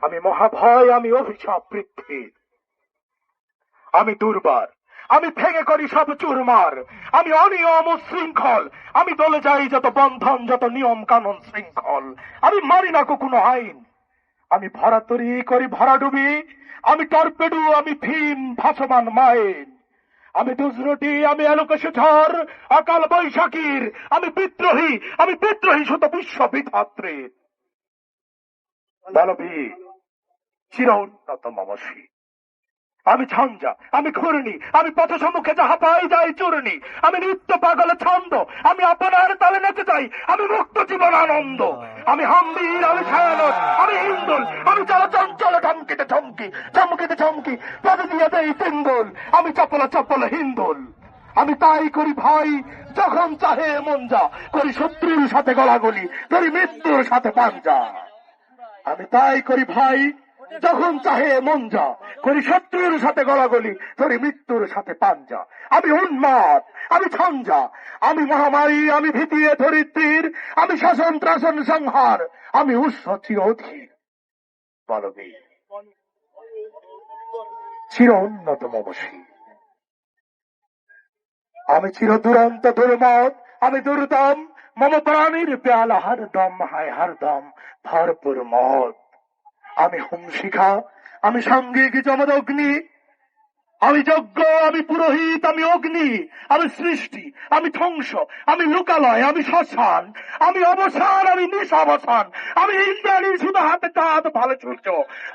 আমি মহাভয়, আমি অভিশাপ পৃথ্বীর, আমি দুর্বার, আমি ভেঙে করি সব চুরমার, আমি অনিয়ম ও শৃঙ্খল, আমি দলে যাই যত বন্ধন, যত নিয়ম কানুন শৃঙ্খল, আমি মানি না কোনো আইন, আমি ভরাতরি করি ভরাডুবি, আমি টর্পেডো, আমি ভীম ভাসমান মাইন, আমি দুজরটি, আমি এলোকেশ ঝড়, অকাল বৈশাখীর, আমি বিদ্রোহী শত বিশ্ববিধাত্রীর। বলবি চির উন্নত মমসী, আমি ঝঞ্ঝা, আমি ঘূর্ণি, আমি পথ সম্মুখে যাহা পাই যাই চূর্ণি, আমি নিত্য পাগলে ছন্দ, আমি আপনার তালে নেচে যাই, আমি মুক্ত জীবন আনন্দ, আমি হাম্বির, আমি ছায়ানট, আমি হিন্দুল, আমি চলচঞ্চল ধমকিতে চমকি পদ দিয়ে দেই তিন্দুল, আমি চপল হিন্দুল, আমি তাই করি ভাই যখন চাহে মন যা, করি শত্রুর সাথে গলাগলি, ধরি মৃত্যুর সাথে পাঞ্জা, আমি তাই করি ভাই যখন চাহে মন যা, করি শত্রুর সাথে গলাগলি, ধরি মৃত্যুর সাথে পাঞ্জা, আমি উন্মাদ, আমি ঝঞ্ঝা, আমি মহামারী, আমি ভীতিয়ে ধরিত্রীর, আমি শাসন ত্রাসন সংহার, আমি উৎস চিরধীর। বলবি চির উন্নত মমসী, আমি চির দুরন্ত দুর্মত, আমি দুর্দম, মম প্রাণীর পেয়ালা হরদম, হায় হরদম ভরপুর মদ, আমি হুমশিখা, আমি সাঙ্গিক যমদগ্নি, আমি যজ্ঞ, আমি পুরোহিত, আমি অগ্নি, আমি সৃষ্টি, আমি ধ্বংস, আমি লোকালয়, আমি শ্মশান, আমি অবসান, আমি নিঃসাবসান, আমি ইন্দ্রাণীর শুধু হাতে চাঁদ ভালো সূর্য,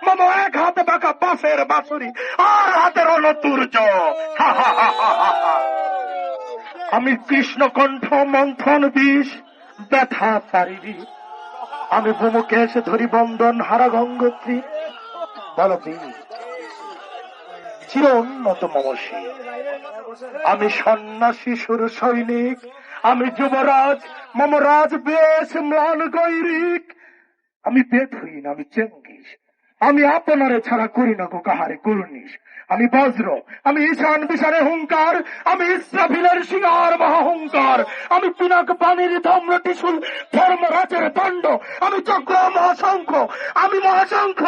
মম এক হাতে বাঁকা বাঁশের বাঁশুরি, আর হাতে রণতুর্য, আমি কৃষ্ণকণ্ঠ মন্থন বিষ ব্যথা শারীরিক, আমি ভূমকেশ ধরি বন্দন হারা গঙ্গোত্রী। বলবি চির উন্নত মমসী, আমি সন্ন্যাসী সুর সৈনিক, আমি যুবরাজ, মম রাজ বেশ ম্লান গৈরিক, আমি বেদহীন, আমি চেঙ্গিস, আমি আপনারে ছাড়া করি না গো কাহারে করুনিস, আমি বজ্র, আমি ঈশান বিশানে হুঙ্কার, আমি ইসরাফিলের সিংহার মহাহুঙ্কার, আমি পিনাক পানির ধম্র ত্রিশূল ধর্মরাজের দণ্ড, আমি চক্র মহাশঙ্খ, আমি মহাশঙ্খ।